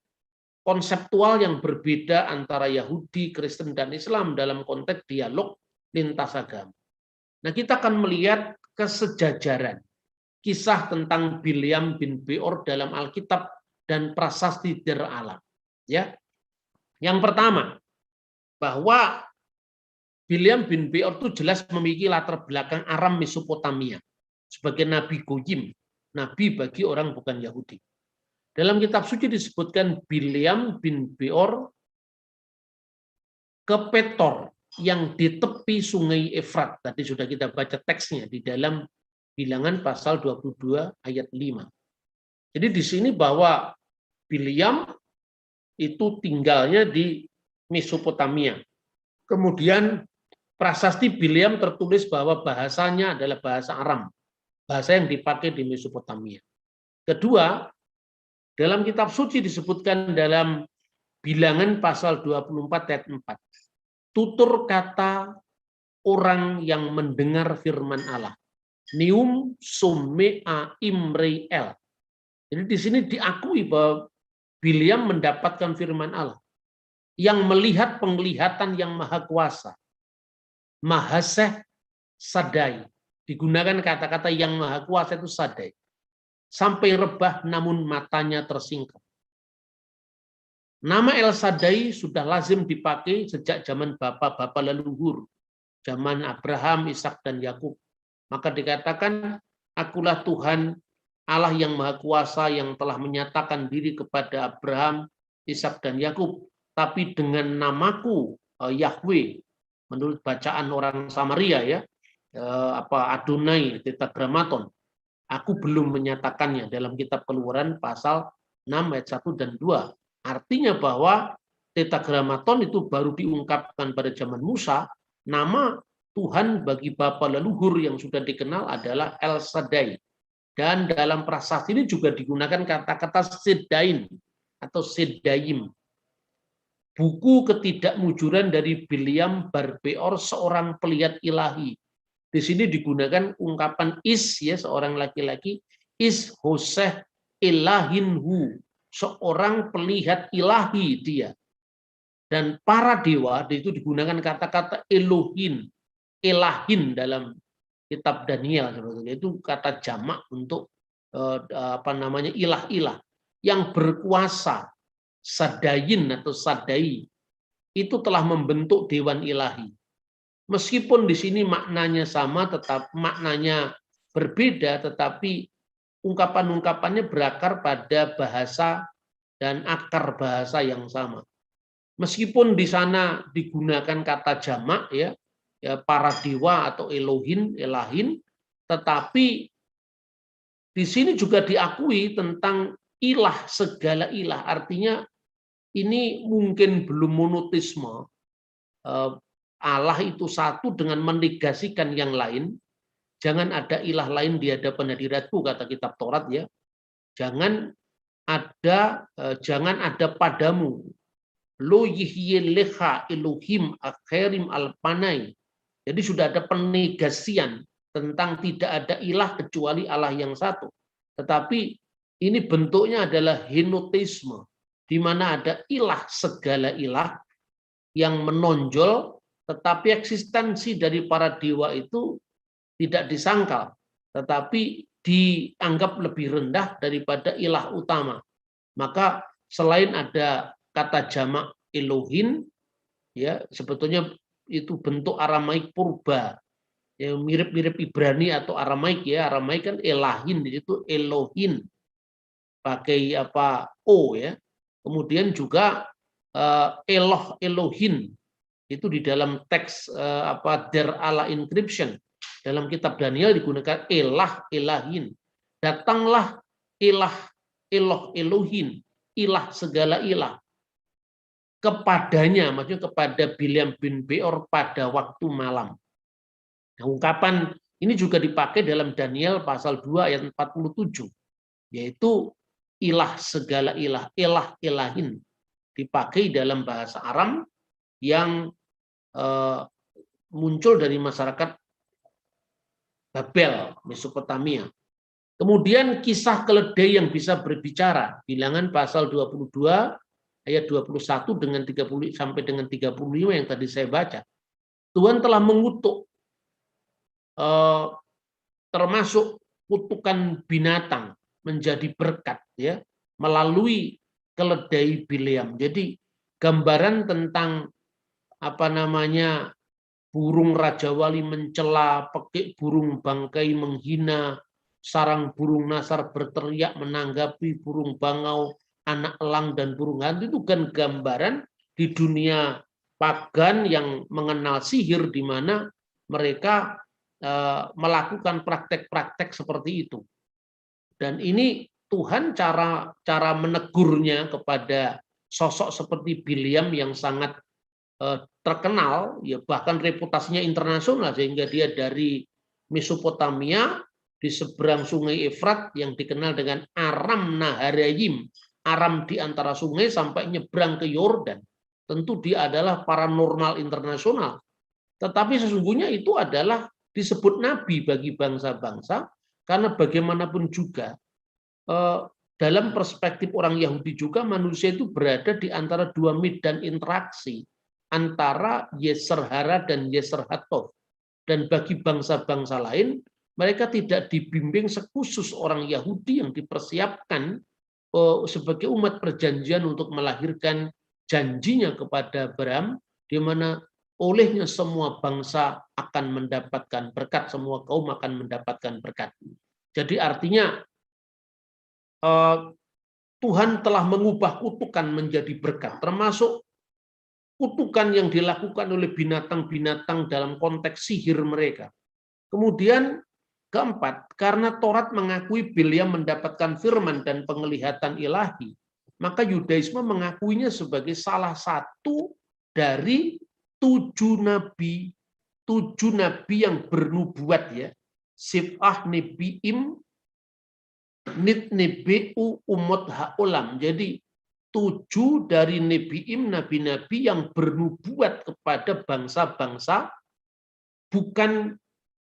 konseptual yang berbeda antara Yahudi, Kristen, dan Islam dalam konteks dialog lintas agama. Nah, kita akan melihat kesejajaran kisah tentang Bileam bin Beor dalam Alkitab dan prasasti Dir Alam. Ya, yang pertama bahwa Bileam bin Beor itu jelas memiliki latar belakang Aram Mesopotamia sebagai nabi Goyim, nabi bagi orang bukan Yahudi. Dalam kitab suci disebutkan Bileam bin Beor ke Petor yang di tepi sungai Efrat. Tadi sudah kita baca teksnya di dalam Bilangan pasal 22 ayat 5. Jadi di sini bahwa Bileam itu tinggalnya di Mesopotamia. Kemudian prasasti Bileam tertulis bahwa bahasanya adalah bahasa Aram, bahasa yang dipakai di Mesopotamia. Kedua, dalam kitab suci disebutkan dalam Bilangan pasal 24 ayat 4. Tutur kata orang yang mendengar firman Allah. Nium sumea imreel. Jadi di sini diakui bahwa Bileam mendapatkan firman Allah. Yang melihat penglihatan yang maha kuasa. Mahaseh sadai. Digunakan kata-kata yang maha kuasa itu sadai. Sampai rebah namun matanya tersingkap. Nama El Shaddai sudah lazim dipakai sejak zaman bapak-bapak leluhur, zaman Abraham, Ishak, dan Yakub. Maka dikatakan, akulah Tuhan Allah yang Maha Kuasa yang telah menyatakan diri kepada Abraham, Ishak, dan Yakub. Tapi dengan namaku Yahweh, menurut bacaan orang Samaria ya, Adonai Tetragrammaton. Aku belum menyatakannya dalam kitab Keluaran pasal 6 ayat 1 dan 2. Artinya bahwa Tetragrammaton itu baru diungkapkan pada zaman Musa. Nama Tuhan bagi bapa leluhur yang sudah dikenal adalah El Shaddai. Dan dalam prasasti ini juga digunakan kata-kata Sedain atau Sedaim. Buku ketidakmujuran dari Bileam bar Beor, seorang pelihat ilahi. Di sini digunakan ungkapan is, ya, seorang laki-laki, is hoseh ilahinhu, seorang pelihat ilahi dia. Dan para dewa itu digunakan kata-kata Elohim, elahin dalam kitab Daniel, sebetulnya itu kata jamak untuk ilah-ilah yang berkuasa. Sadayin atau sadai itu telah membentuk dewan ilahi. Meskipun di sini maknanya sama, tetap maknanya berbeda, tetapi ungkapan-ungkapannya berakar pada bahasa dan akar bahasa yang sama. Meskipun di sana digunakan kata jamak ya para dewa atau Elohim, elahin, tetapi di sini juga diakui tentang ilah, segala ilah. Artinya ini mungkin belum monoteisme. Allah itu satu dengan menegasikan yang lain. Jangan ada ilah lain di hadapan hadiratku, kata kitab Taurat ya. Jangan ada padamu lo yihyelecha Elohim akhirim alpanai. Jadi sudah ada penegasian tentang tidak ada ilah kecuali Allah yang satu. Tetapi ini bentuknya adalah henoteisme, di mana ada ilah segala ilah yang menonjol, tetapi eksistensi dari para dewa itu tidak disangkal, tetapi dianggap lebih rendah daripada ilah utama. Maka selain ada kata jamak Elohim, ya sebetulnya itu bentuk Aramaik purba, yang mirip-mirip Ibrani atau Aramaik ya. Aramaik kan Elahin, di situ Elohim pakai apa O ya. Kemudian juga Elohim itu di dalam teks Der Allah Encryption dalam kitab Daniel digunakan Elahin. Datanglah Elohim, ilah segala ilah, kepadanya, maksudnya kepada Bileam bin Beor pada waktu malam. Nah, ungkapan ini juga dipakai dalam Daniel pasal 2 ayat 47, yaitu ilah segala ilah, Elahin, dipakai dalam bahasa Aram yang muncul dari masyarakat Babel, Mesopotamia. Kemudian kisah keledai yang bisa berbicara, Bilangan pasal 22 ayat 21 dengan 30 sampai dengan 35 yang tadi saya baca. Tuhan telah mengutuk termasuk kutukan binatang menjadi berkat ya melalui keledai Bileam. Jadi gambaran tentang apa namanya burung Raja Wali mencela, pekik burung bangkai menghina, sarang burung nasar berteriak menanggapi, burung bangau, anak elang dan burung hantu, itu kan gambaran di dunia pagan yang mengenal sihir, di mana mereka melakukan praktek-praktek seperti itu. Dan ini Tuhan cara menegurnya kepada sosok seperti Bileam yang sangat terkenal, ya bahkan reputasinya internasional, sehingga dia dari Mesopotamia di seberang sungai Efrat yang dikenal dengan Aram Naharayim, Aram di antara sungai, sampai nyebrang ke Yordan. Tentu dia adalah paranormal internasional. Tetapi sesungguhnya itu adalah disebut nabi bagi bangsa-bangsa, karena bagaimanapun juga dalam perspektif orang Yahudi juga manusia itu berada di antara dua medan interaksi antara Yeser Hara dan Yeser Hatov. Dan bagi bangsa-bangsa lain, mereka tidak dibimbing sekhusus orang Yahudi yang dipersiapkan sebagai umat perjanjian untuk melahirkan janjinya kepada Abraham, di mana olehnya semua bangsa akan mendapatkan berkat, semua kaum akan mendapatkan berkat. Jadi artinya Tuhan telah mengubah kutukan menjadi berkat, termasuk kutukan yang dilakukan oleh binatang-binatang dalam konteks sihir mereka. Kemudian keempat, karena Taurat mengakui Bileam mendapatkan firman dan penglihatan ilahi, maka Yudaisme mengakuinya sebagai salah satu dari 7 nabi yang bernubuat ya. Sif'ah Nebi'im Nit Nebe'u Umot Ha'olam. Jadi 7 dari Nebi'im, nabi-nabi yang bernubuat kepada bangsa-bangsa bukan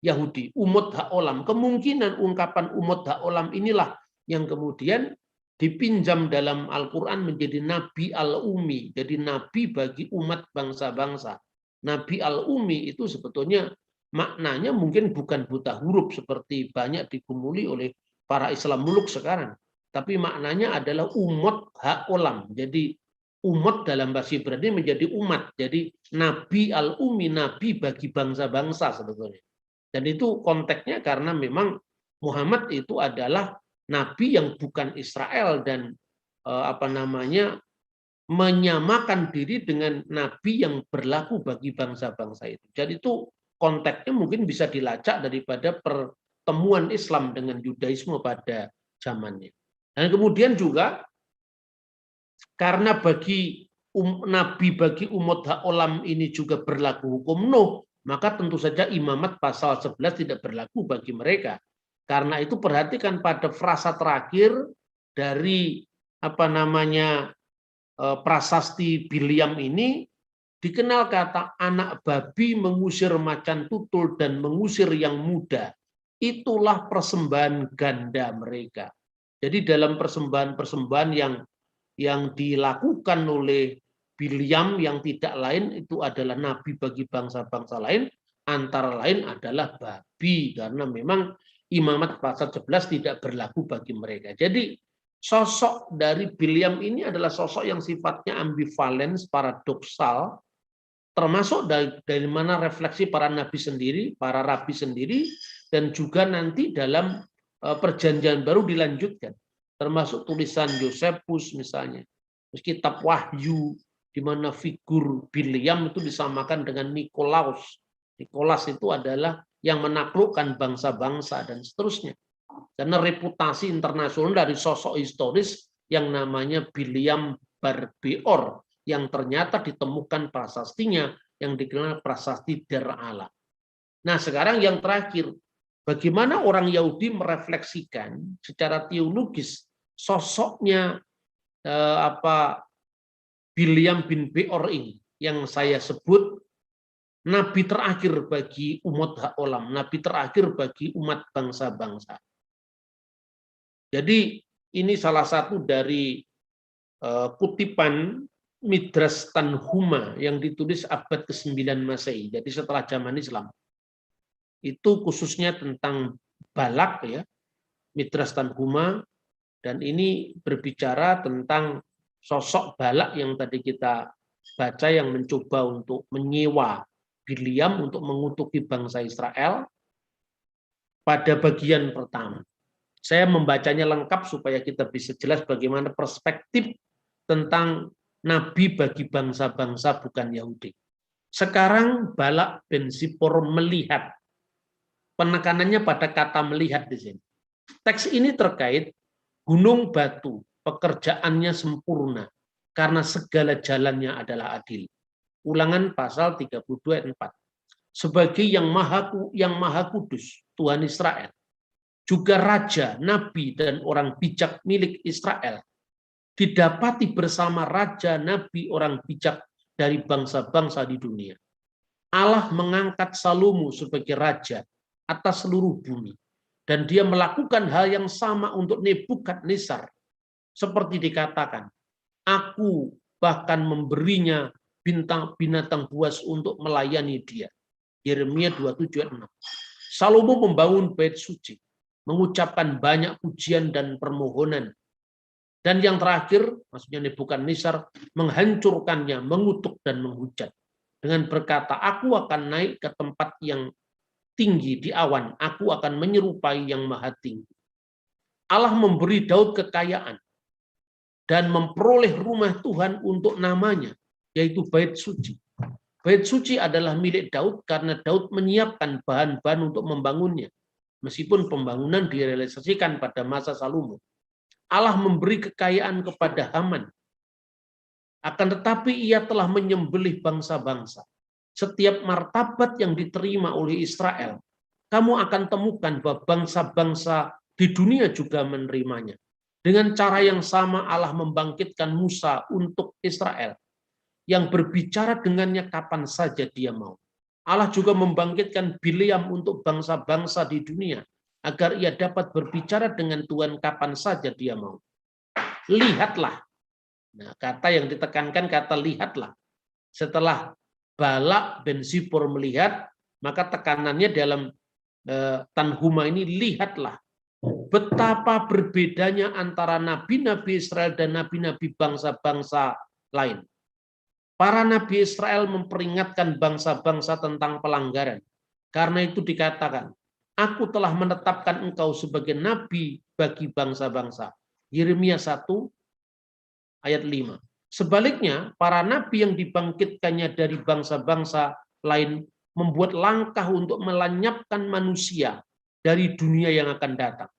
Yahudi, Umot Ha'olam. Kemungkinan ungkapan Umot Ha'olam inilah yang kemudian dipinjam dalam Al-Quran menjadi Nabi Al-Umi, jadi Nabi bagi umat bangsa-bangsa. Nabi Al-Umi itu sebetulnya maknanya mungkin bukan buta huruf seperti banyak digumuli oleh para Islam muluk sekarang, tapi maknanya adalah Umot Ha'olam. Jadi umat dalam bahasa Ibrani menjadi umat, jadi Nabi Al-Umi, Nabi bagi bangsa-bangsa sebetulnya. Dan itu konteksnya karena memang Muhammad itu adalah nabi yang bukan Israel dan menyamakan diri dengan nabi yang berlaku bagi bangsa-bangsa itu. Jadi itu konteksnya mungkin bisa dilacak daripada pertemuan Islam dengan Yudaisme pada zamannya. Dan kemudian juga karena bagi nabi bagi umat Ha'olam ini juga berlaku hukum Nuh, maka tentu saja imamat pasal 11 tidak berlaku bagi mereka. Karena itu perhatikan pada frasa terakhir dari prasasti Bileam ini, dikenal kata anak babi mengusir macan tutul dan mengusir yang muda. Itulah persembahan ganda mereka. Jadi dalam persembahan-persembahan yang dilakukan oleh Bilyam yang tidak lain itu adalah nabi bagi bangsa-bangsa lain, antara lain adalah babi, karena memang imamat pasal 11 tidak berlaku bagi mereka. Jadi sosok dari Bilyam ini adalah sosok yang sifatnya ambivalens, paradoksal, termasuk dari mana refleksi para nabi sendiri, para rabi sendiri, dan juga nanti dalam perjanjian baru dilanjutkan, termasuk tulisan Yosefus misalnya, kitab Wahyu, di mana figur Bilyam itu disamakan dengan Nikolaus. Nikolas itu adalah yang menaklukkan bangsa-bangsa dan seterusnya. Karena reputasi internasional dari sosok historis yang namanya Bilyam Bar-Beor, yang ternyata ditemukan prasastinya yang dikenal prasasti Der Allah. Nah, sekarang yang terakhir, bagaimana orang Yahudi merefleksikan secara teologis sosoknya Bilyam bin Beor ini, yang saya sebut nabi terakhir bagi umat ha'olam, nabi terakhir bagi umat bangsa-bangsa. Jadi ini salah satu dari kutipan Midrash Tanhuma yang ditulis abad ke-9 Masehi, jadi setelah zaman Islam. Itu khususnya tentang Balak ya, Midrash Tanhuma, dan ini berbicara tentang sosok Balak yang tadi kita baca yang mencoba untuk menyewa Bilyam untuk mengutuki bangsa Israel pada bagian pertama. Saya membacanya lengkap supaya kita bisa jelas bagaimana perspektif tentang nabi bagi bangsa-bangsa bukan Yahudi. Sekarang Balak bin Zippor melihat, penekanannya pada kata melihat di sini. Teks ini terkait gunung batu, pekerjaannya sempurna karena segala jalannya adalah adil. Ulangan pasal 32 ayat 4. Sebagai yang maha kudus, Tuhan Israel, juga raja, nabi, dan orang bijak milik Israel, didapati bersama raja, nabi, orang bijak dari bangsa-bangsa di dunia. Allah mengangkat Salomo sebagai raja atas seluruh bumi, dan dia melakukan hal yang sama untuk Nebukadnezar, seperti dikatakan, aku bahkan memberinya binatang buas untuk melayani dia. Yeremia 27 ayat 6. Salomo membangun bait suci, mengucapkan banyak pujian dan permohonan. Dan yang terakhir, maksudnya Nebukadnezar, menghancurkannya, mengutuk dan menghujat. Dengan berkata, aku akan naik ke tempat yang tinggi di awan, aku akan menyerupai yang maha tinggi. Allah memberi Daud kekayaan dan memperoleh rumah Tuhan untuk namanya, yaitu bait suci. Bait suci adalah milik Daud karena Daud menyiapkan bahan-bahan untuk membangunnya. Meskipun pembangunan direalisasikan pada masa Salomo. Allah memberi kekayaan kepada Haman. Akan tetapi ia telah menyembelih bangsa-bangsa. Setiap martabat yang diterima oleh Israel, kamu akan temukan bahwa bangsa-bangsa di dunia juga menerimanya. Dengan cara yang sama Allah membangkitkan Musa untuk Israel, yang berbicara dengannya kapan saja dia mau. Allah juga membangkitkan Bilyam untuk bangsa-bangsa di dunia, agar ia dapat berbicara dengan Tuhan kapan saja dia mau. Lihatlah. Nah, kata yang ditekankan kata lihatlah. Setelah Balak bin Zippor melihat, maka tekanannya dalam Tanhuma ini, lihatlah betapa berbedanya antara nabi-nabi Israel dan nabi-nabi bangsa-bangsa lain. Para nabi Israel memperingatkan bangsa-bangsa tentang pelanggaran. Karena itu dikatakan, aku telah menetapkan engkau sebagai nabi bagi bangsa-bangsa. Yeremia 1 ayat 5. Sebaliknya, para nabi yang dibangkitkannya dari bangsa-bangsa lain membuat langkah untuk melenyapkan manusia dari dunia yang akan datang,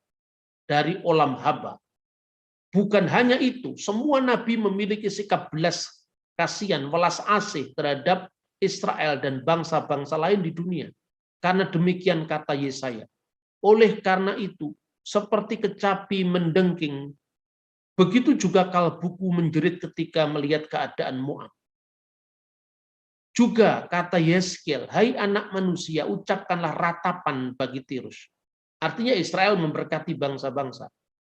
dari olam haba. Bukan hanya itu, semua nabi memiliki sikap belas kasihan, welas asih terhadap Israel dan bangsa-bangsa lain di dunia. Karena demikian kata Yesaya. Oleh karena itu, seperti kecapi mendengking, begitu juga kalbuku menjerit ketika melihat keadaan Moab. Juga kata Yeskel, hai anak manusia, ucapkanlah ratapan bagi Tirus. Artinya Israel memberkati bangsa-bangsa.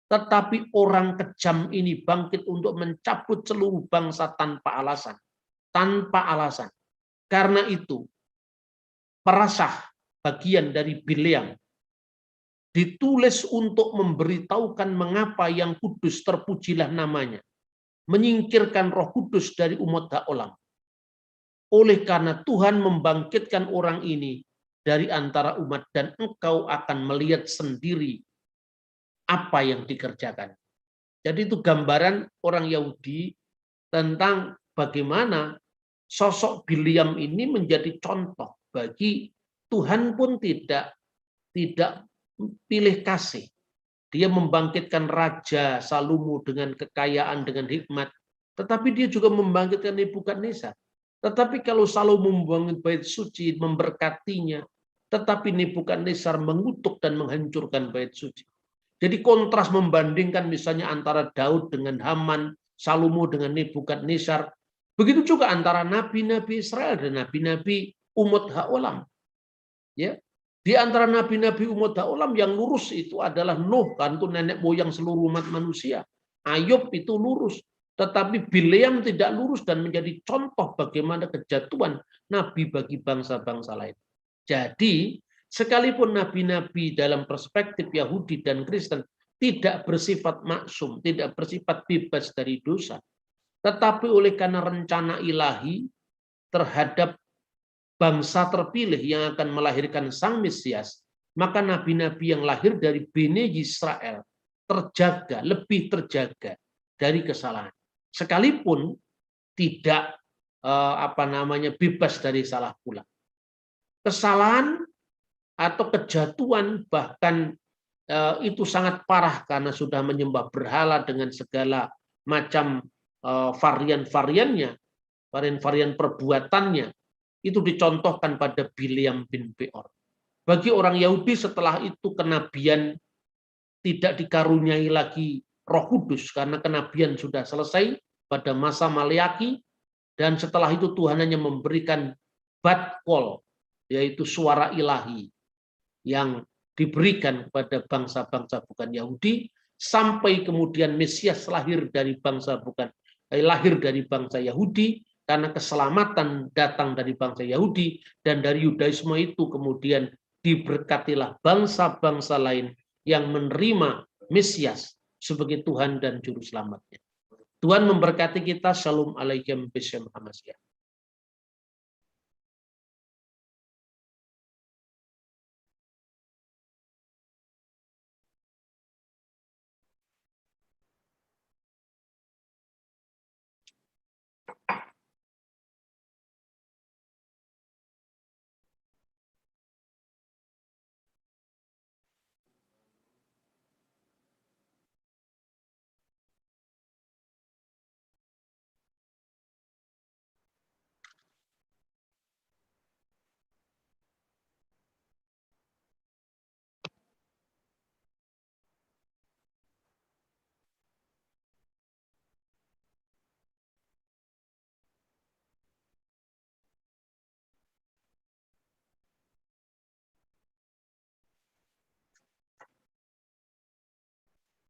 Tetapi orang kejam ini bangkit untuk mencabut seluruh bangsa tanpa alasan. Tanpa alasan. Karena itu, Parasah bagian dari Bileam ditulis untuk memberitahukan mengapa yang kudus terpujilah namanya. Menyingkirkan Roh Kudus dari umat Haolam. Oleh karena Tuhan membangkitkan orang ini dari antara umat dan engkau akan melihat sendiri apa yang dikerjakan. Jadi itu gambaran orang Yahudi tentang bagaimana sosok Bileam ini menjadi contoh bagi Tuhan pun tidak pilih kasih. Dia membangkitkan Raja Salomo dengan kekayaan, dengan hikmat. Tetapi dia juga membangkitkan Nebukadnezar. Tetapi kalau Salomo membangun bait suci, memberkatinya, tetapi Nebukadnezar mengutuk dan menghancurkan bait suci. Jadi kontras membandingkan misalnya antara Daud dengan Haman, Salomo dengan Nebukadnezar. Begitu juga antara nabi-nabi Israel dan nabi-nabi umat Haolam. Ya, di antara nabi-nabi umat Haolam yang lurus itu adalah Nuh, kan itu nenek moyang seluruh umat manusia. Ayub itu lurus, tetapi Bileam tidak lurus dan menjadi contoh bagaimana kejatuhan nabi bagi bangsa-bangsa lain. Jadi, sekalipun nabi-nabi dalam perspektif Yahudi dan Kristen tidak bersifat maksum, tidak bersifat bebas dari dosa, tetapi oleh karena rencana ilahi terhadap bangsa terpilih yang akan melahirkan Sang Mesias, maka nabi-nabi yang lahir dari Bene Israel terjaga, lebih terjaga dari kesalahan. Sekalipun tidak bebas dari salah pula. Kesalahan atau kejatuhan bahkan itu sangat parah karena sudah menyembah berhala dengan segala macam varian-variannya, varian-varian perbuatannya. Itu dicontohkan pada Bileam bin Beor. Bagi orang Yahudi setelah itu kenabian tidak dikaruniai lagi Roh Kudus karena kenabian sudah selesai pada masa Maleaki, dan setelah itu Tuhan hanya memberikan bat kol, yaitu suara ilahi yang diberikan kepada bangsa-bangsa bukan Yahudi, sampai kemudian Mesias lahir dari bangsa Yahudi. Karena keselamatan datang dari bangsa Yahudi, dan dari Yudaisme itu kemudian diberkatilah bangsa-bangsa lain yang menerima Mesias sebagai Tuhan dan Juru Selamatnya. Tuhan memberkati kita. Shalom alaikum.